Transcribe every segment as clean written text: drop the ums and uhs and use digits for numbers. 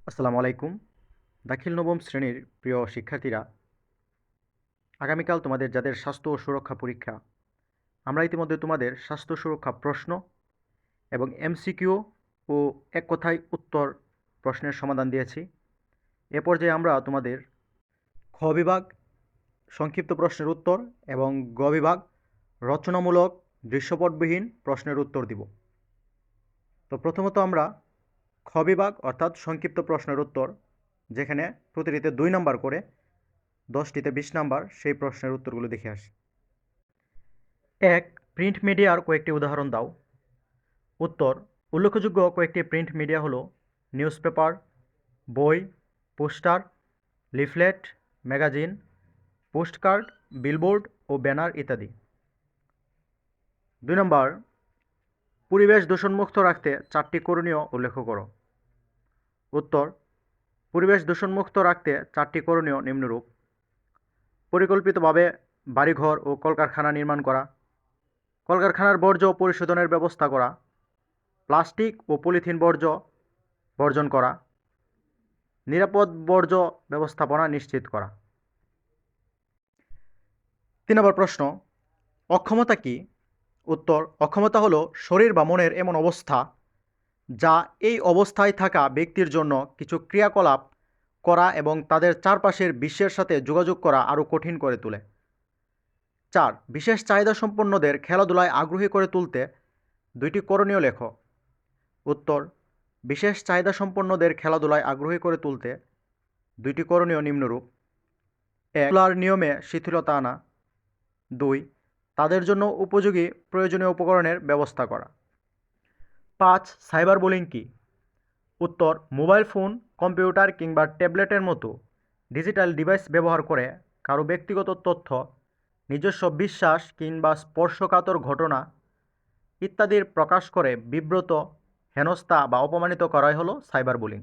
আসসালামু আলাইকুম। দাখিল নবম শ্রেণীর প্রিয় শিক্ষার্থীরা, আগামীকাল তোমাদের যাদের স্বাস্থ্য ও সুরক্ষা পরীক্ষা, আমরা ইতিমধ্যে তোমাদের স্বাস্থ্য সুরক্ষা প্রশ্ন এবং এমসিকিউ ও এক কথায় উত্তর প্রশ্নের সমাধান দিয়েছি। এ পর্যায়ে আমরা তোমাদের খ বিভাগ সংক্ষিপ্ত প্রশ্নের উত্তর এবং গ বিভাগ রচনামূলক দৃশ্যপটবিহীন প্রশ্নের উত্তর দিব। তো প্রথমত আমরা খ বিভাগ অর্থাৎ সংক্ষিপ্ত প্রশ্নের উত্তর, যেখানে প্রতিটিতে 2 নাম্বার করে, 10টিতে 20 নাম্বার, সেই প্রশ্নের উত্তরগুলো দেখে আসি। 1. প্রিন্ট মিডিয়ার কয়েকটি উদাহরণ দাও। উত্তর: উল্লেখযোগ্য কয়েকটি প্রিন্ট মিডিয়া হলো নিউজপেপার, বই, poster, leaflet, magazine, postcard, billboard ও ব্যানার ইত্যাদি। 2 নম্বর, পরিবেশ দূষণমুক্ত রাখতে 4টি করণীয় উল্লেখ করো। উত্তর: পরিবেশ দূষণমুক্ত রাখতে 4টি করণীয় নিম্নরূপ: পরিকল্পিতভাবে বাড়িঘর ও কলকারখানা নির্মাণ করা, কলকারখানার বর্জ্য পরিশোধনের ব্যবস্থা করা, প্লাস্টিক ও পলিথিন বর্জন করা, নিরাপদ বর্জ্য ব্যবস্থাপনা নিশ্চিত করা। 3 নম্বর প্রশ্ন, অক্ষমতা কি? উত্তর: অক্ষমতা হলো শরীর বা মনের এমন অবস্থা যা এই অবস্থায় থাকা ব্যক্তির জন্য কিছু ক্রিয়াকলাপ করা এবং তাদের চারপাশের বিশ্বের সাথে যোগাযোগ করা আরও কঠিন করে তোলে। 4. বিশেষ চাহিদা সম্পন্নদের খেলাধুলায় আগ্রহী করে তুলতে 2টি করণীয় লেখো। উত্তর: বিশেষ চাহিদা সম্পন্নদের খেলাধুলায় আগ্রহী করে তুলতে 2টি করণীয় নিম্নরূপ: 1. খেলাধুলার নিয়মে শিথিলতা আনা, 2. তাদের জন্য উপযোগী প্রয়োজনীয় উপকরণের ব্যবস্থা করা। 5. সাইবার বুলিং কি? উত্তর: মোবাইল ফোন, কম্পিউটার কিংবা ট্যাবলেটের মতো ডিজিটাল ডিভাইস ব্যবহার করে কারো ব্যক্তিগত তথ্য, নিজস্ব বিশ্বাস কিংবা স্পর্শকাতর ঘটনা ইত্যাদির প্রকাশ করে বিব্রত, হেনস্থা বা অপমানিত করাই হলো সাইবার বুলিং।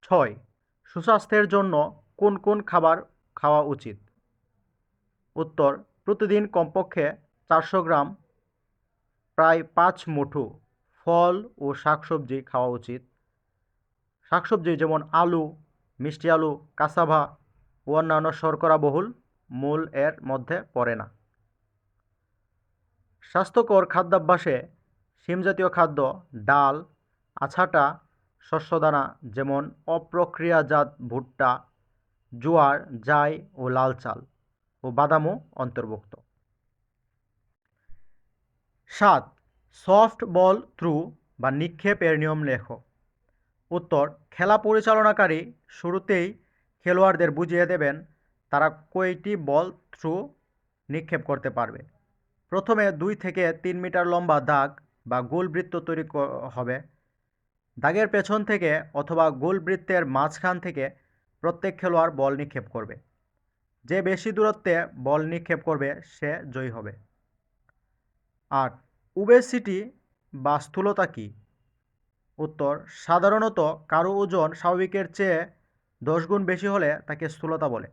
6. সুস্বাস্থ্যের জন্য কোন কোন খাবার খাওয়া উচিত? উত্তর: প্রতিদিন কমপক্ষে 400 গ্রাম প্রায় 5 মুঠো ফল ও শাকসবজি খাওয়া উচিত। শাকসবজি যেমন আলু, মিষ্টি আলু, কাসাভা ও অন্যান্য শর্করাবহুল মূল এর মধ্যে পড়ে না। স্বাস্থ্যকর খাদ্যাভ্যাসে শিমজাতীয় খাদ্য, ডাল, আছাটা, শস্যদানা যেমন অপ্রক্রিয়াজাত ভুট্টা, জোয়ার, জাই ও লাল চাল ও বাদামও অন্তর্ভুক্ত। 7. সফট বল থ্রো বা নিক্ষেপ এর নিয়ম লেখো। উত্তর: খেলা পরিচালনাকারী শুরুতেই খেলোয়াড়দের বুঝিয়ে দেবেন তারা কয়টি বল থ্রো নিক্ষেপ করতে পারবে। প্রথমে 2 থেকে 3 মিটার লম্বা দাগ বা গোল বৃত্ত তৈরি হবে। দাগের পেছন থেকে অথবা গোল বৃত্তের মাঝখান থেকে প্রত্যেক খেলোয়াড় বল নিক্ষেপ করবে। যে বেশি দূরত্বে বল নিক্ষেপ করবে সে জয়ী হবে। 8. ওবেসিটি বা স্থূলতা কি? উত্তর: সাধারণত কারো ওজন স্বাভাবিকের চেয়ে 10 গুণ বেশি হলে তাকে স্থূলতা বলে।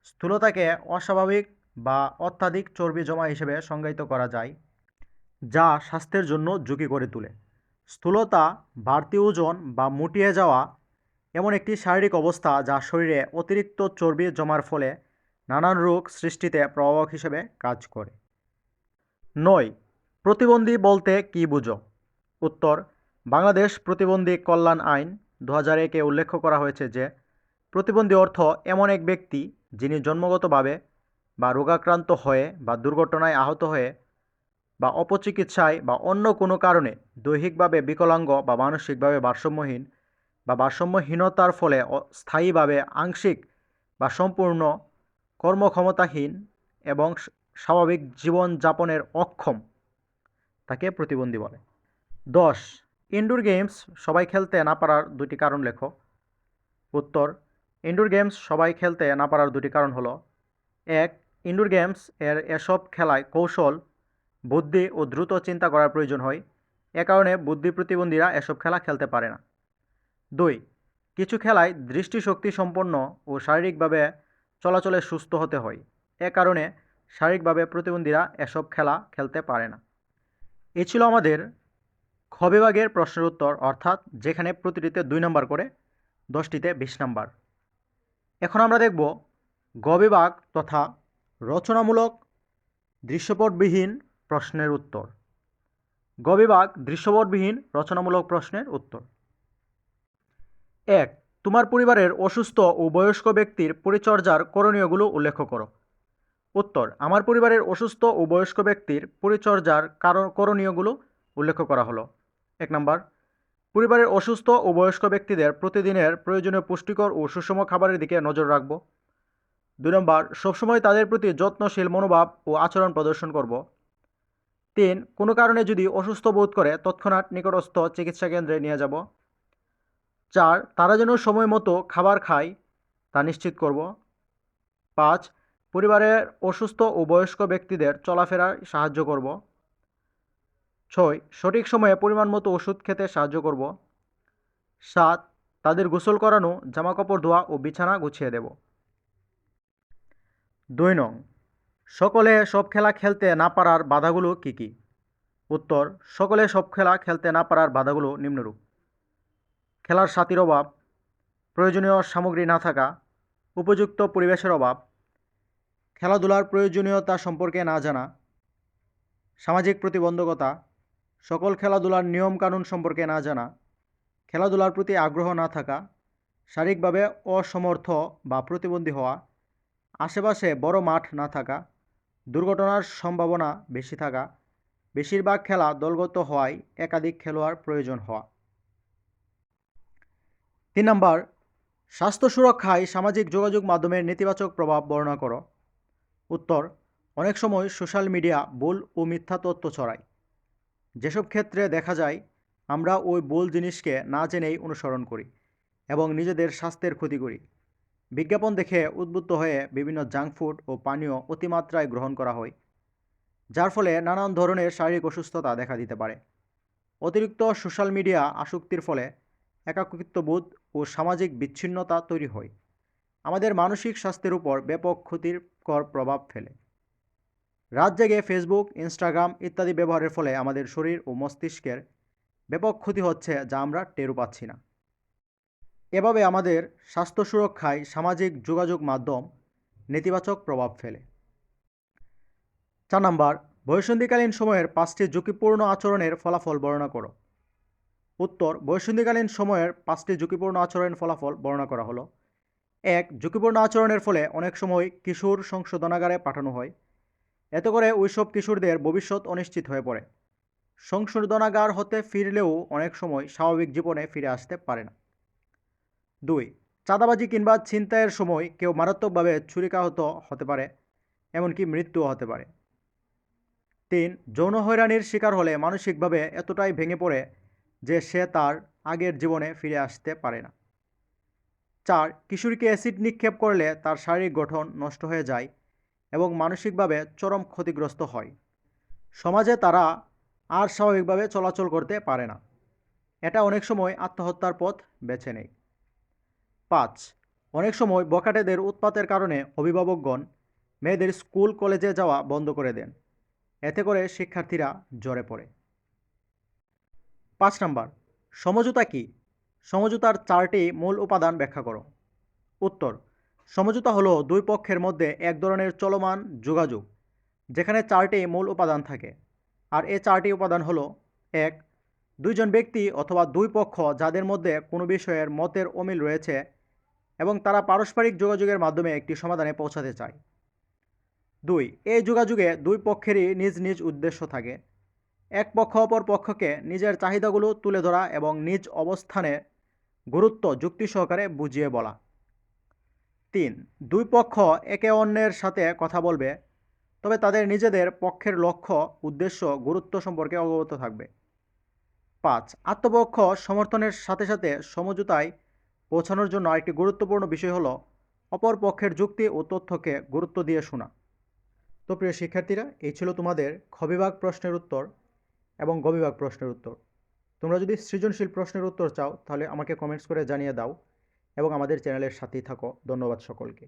স্থূলতাকে অস্বাভাবিক বা অত্যাধিক চর্বি জমা হিসেবে সংজ্ঞায়িত করা যায়, যা স্বাস্থ্যের জন্য ঝুঁকি করে তোলে। স্থূলতা বাড়তি ওজন বা মুটিয়ে যাওয়া এমন একটি শারীরিক অবস্থা যা শরীরে অতিরিক্ত চর্বি জমার ফলে নানান রোগ সৃষ্টিতে প্রভাবক হিসেবে কাজ করে। 9. প্রতিবন্ধী বলতে কী বুঝো? উত্তর: বাংলাদেশ প্রতিবন্ধী কল্যাণ আইন 2001-এ উল্লেখ করা হয়েছে যে প্রতিবন্ধী অর্থ এমন এক ব্যক্তি যিনি জন্মগতভাবে বা রোগাক্রান্ত হয়ে বা দুর্ঘটনায় আহত হয়ে বা অপচিকিৎসায় বা অন্য কোনো কারণে দৈহিকভাবে বিকলাঙ্গ বা মানসিকভাবে ভারসাম্যহীন বা ভারসাম্যহীনতার ফলে স্থায়ীভাবে আংশিক বা সম্পূর্ণ কর্মক্ষমতাহীন এবং স্বাভাবিক জীবনযাপনের অক্ষম, তাকে প্রতিবন্ধী বলে। 10. ইনডোর গেমস সবাই খেলতে না পারার 2টি কারণ লেখো। উত্তর: ইনডোর গেমস সবাই খেলতে না পারার 2টি কারণ হলো: 1. ইনডোর গেমস এর এসব খেলায় কৌশল, বুদ্ধি ও দ্রুত চিন্তা করার প্রয়োজন হয়। এ কারণে বুদ্ধি প্রতিবন্ধীরা এসব খেলা খেলতে পারে না। 2. কিছু খেলায় দৃষ্টিশক্তি সম্পন্ন ও শারীরিকভাবে চলাচলে সুস্থ হতে হয়। এ কারণে শারীরিকভাবে প্রতিবন্ধীরা এসব খেলা খেলতে পারে না। এই ছিল আমাদের খ বিভাগের প্রশ্নের উত্তর, অর্থাৎ যেখানে প্রতিটিতে 2 নাম্বার করে, 10টিতে 20 নাম্বার। এখন আমরা দেখব গ বিভাগ তথা রচনামূলক দৃশ্যপটবিহীন প্রশ্নের উত্তর। গ বিভাগ দৃশ্যপটবিহীন রচনামূলক প্রশ্নের উত্তর। 1. তোমার পরিবারের অসুস্থ ও বয়স্ক ব্যক্তির পরিচর্যার করণীয়গুলো উল্লেখ করো। উত্তর, আমার পরিবারের অসুস্থ ও বয়স্ক ব্যক্তির পরিচর্যার করণীয়গুলো উল্লেখ করা হলো। 1 নাম্বার, পরিবারের অসুস্থ ও বয়স্ক ব্যক্তিদের প্রতিদিনের প্রয়োজনীয় পুষ্টিকর ও সুষম খাবারের দিকে নজর রাখব। 2 নম্বর, সবসময় তাদের প্রতি যত্নশীল মনোভাব ও আচরণ প্রদর্শন করব। 3. কোনো কারণে যদি অসুস্থ বোধ করে তৎক্ষণাৎ নিকটস্থ চিকিৎসা কেন্দ্রে নিয়ে যাব। 4. তারা যেন সময় মতো খাবার খায় তা নিশ্চিত করব। 5. পরিবারের অসুস্থ ও বয়স্ক ব্যক্তিদের চলাফেরায় সাহায্য করব। 6. সঠিক সময়ে পরিমাণ মতো ওষুধ খেতে সাহায্য করব। 7. তাদের গোসল করানো, জামাকাপড় ধোয়া ও বিছানা গুছিয়ে দেব। 2 নং, সকলে সব খেলা খেলতে না পারার বাধাগুলো কী কী? উত্তর, সকলে সব খেলা খেলতে না পারার বাধাগুলো নিম্নরূপ: খেলার সাথীর অভাব, প্রয়োজনীয় সামগ্রী না থাকা, উপযুক্ত পরিবেশের অভাব, খেলাধুলার প্রয়োজনীয়তা সম্পর্কে না জানা, সামাজিক প্রতিবন্ধকতা, সকল খেলাধুলার নিয়মকানুন সম্পর্কে না জানা, খেলাধুলার প্রতি আগ্রহ না থাকা, শারীরিকভাবে অসমর্থ বা প্রতিবন্ধী হওয়া, আশেপাশে বড় মাঠ না থাকা, দুর্ঘটনার সম্ভাবনা বেশি থাকা, বেশিরভাগ খেলা দলগত হওয়ায় একাধিক খেলোয়াড় প্রয়োজন হওয়া। 3 নম্বর, স্বাস্থ্য সুরক্ষায় সামাজিক যোগাযোগ মাধ্যমের নেতিবাচক প্রভাব বর্ণনা করো। উত্তর, অনেক সময় সোশ্যাল মিডিয়া ভুল ও মিথ্যা তথ্য ছড়ায়। যেসব ক্ষেত্রে দেখা যায় আমরা ওই ভুল জিনিসকে না জেনেই অনুসরণ করি এবং নিজেদের স্বাস্থ্যের ক্ষতি করি। বিজ্ঞাপন দেখে উদ্বুদ্ধ হয়ে বিভিন্ন জাঙ্ক ফুড ও পানীয় অতিমাত্রায় গ্রহণ করা হয়, যার ফলে নানান ধরনের শারীরিক অসুস্থতা দেখা দিতে পারে। অতিরিক্ত সোশ্যাল মিডিয়া আসক্তির ফলে একাকিত্ববোধ ও সামাজিক বিচ্ছিন্নতা তৈরি হয়, আমাদের মানসিক স্বাস্থ্যের উপর ব্যাপক ক্ষতিকর প্রভাব ফেলে। রাত জেগে ফেসবুক, ইনস্টাগ্রাম ইত্যাদি ব্যবহারের ফলে আমাদের শরীর ও মস্তিষ্কের ব্যাপক ক্ষতি হচ্ছে, যা আমরা টেরও পাচ্ছি না। এভাবে আমাদের স্বাস্থ্য সুরক্ষায় সামাজিক যোগাযোগ মাধ্যম নেতিবাচক প্রভাব ফেলে। 4 নম্বর, বয়ঃসন্ধিকালীন সময়ের 5টি ঝুঁকিপূর্ণ আচরণের ফলাফল বর্ণনা করো। উত্তর, বয়ঃসন্ধিকালীন সময়ের 5টি ঝুঁকিপূর্ণ আচরণের ফলাফল বর্ণনা করা হলো। 1. ঝুঁকিপূর্ণ আচরণের ফলে অনেক সময় কিশোর সংশোধনাগারে পাঠানো হয়। এতে করে ওইসব কিশোরদের ভবিষ্যৎ অনিশ্চিত হয়ে পড়ে। সংশোধনাগার হতে ফিরলেও অনেক সময় স্বাভাবিক জীবনে ফিরে আসতে পারে না। 2. চাঁদাবাজি কিংবা ছিনতাইয়ের সময় কেউ মারাত্মকভাবে ছুরিকাহত হতে পারে, এমনকি মৃত্যুও হতে পারে। 3. যৌন হয়রানির শিকার হলে মানসিকভাবে এতটাই ভেঙে পড়ে যে সে তার আগের জীবনে ফিরে আসতে পারে না। 4. কিশোরীকে অ্যাসিড নিক্ষেপ করলে তার শারীরিক গঠন নষ্ট হয়ে যায় এবং মানসিকভাবে চরম ক্ষতিগ্রস্ত হয়। সমাজে তারা আর স্বাভাবিকভাবে চলাচল করতে পারে না। এটা অনেক সময় আত্মহত্যার পথ বেছে নেয়। 5. অনেক সময় বখাটেদের উৎপাতের কারণে অভিভাবকগণ মেয়েদের স্কুল কলেজে যাওয়া বন্ধ করে দেন। এতে করে শিক্ষার্থীরা ঝরে পড়ে। 5 নম্বর, সমঝোতা কি? সমঝোতার 4টি মূল উপাদান ব্যাখ্যা করো। উত্তর, সমঝোতা হলো দুই পক্ষের মধ্যে এক ধরনের চলমান যোগাযোগ যেখানে 4টি মূল উপাদান থাকে। আর এই 4টি উপাদান হলো: 1. দুইজন ব্যক্তি অথবা দুই পক্ষ যাদের মধ্যে কোনো বিষয়ের মতের অমিল রয়েছে এবং তারা পারস্পরিক যোগাযোগের মাধ্যমে একটি সমাধানে পৌঁছাতে চায়। 2. এই যোগাযোগে দুই পক্ষেরই নিজ নিজ উদ্দেশ্য থাকে। এক পক্ষ অপর পক্ষকে নিজের চাহিদাগুলো তুলে ধরা এবং নিজ অবস্থানের গুরুত্ব যুক্তি সহকারে বুঝিয়ে বলা। 3. দুই পক্ষ একে অন্যের সাথে কথা বলবে, তবে তাদের নিজেদের পক্ষের লক্ষ্য, উদ্দেশ্য, গুরুত্ব সম্পর্কে অবগত থাকবে। 5. আত্মপক্ষ সমর্থনের সাথে সাথে সমঝোতায় পৌঁছানোর জন্য আরেকটি গুরুত্বপূর্ণ বিষয় হলো অপর পক্ষের যুক্তি ও তথ্যকে গুরুত্ব দিয়ে শোনা। তো প্রিয় শিক্ষার্থীরা, এই ছিল তোমাদের খ বিভাগ প্রশ্নের উত্তর এবং গ বিভাগ প্রশ্নের উত্তর। তোমরা যদি সৃজনশীল প্রশ্নের উত্তর চাও তাহলে আমাকে কমেন্টস করে জানিয়ে দাও এবং আমাদের চ্যানেলের সাথেই থাকো। ধন্যবাদ সকলকে।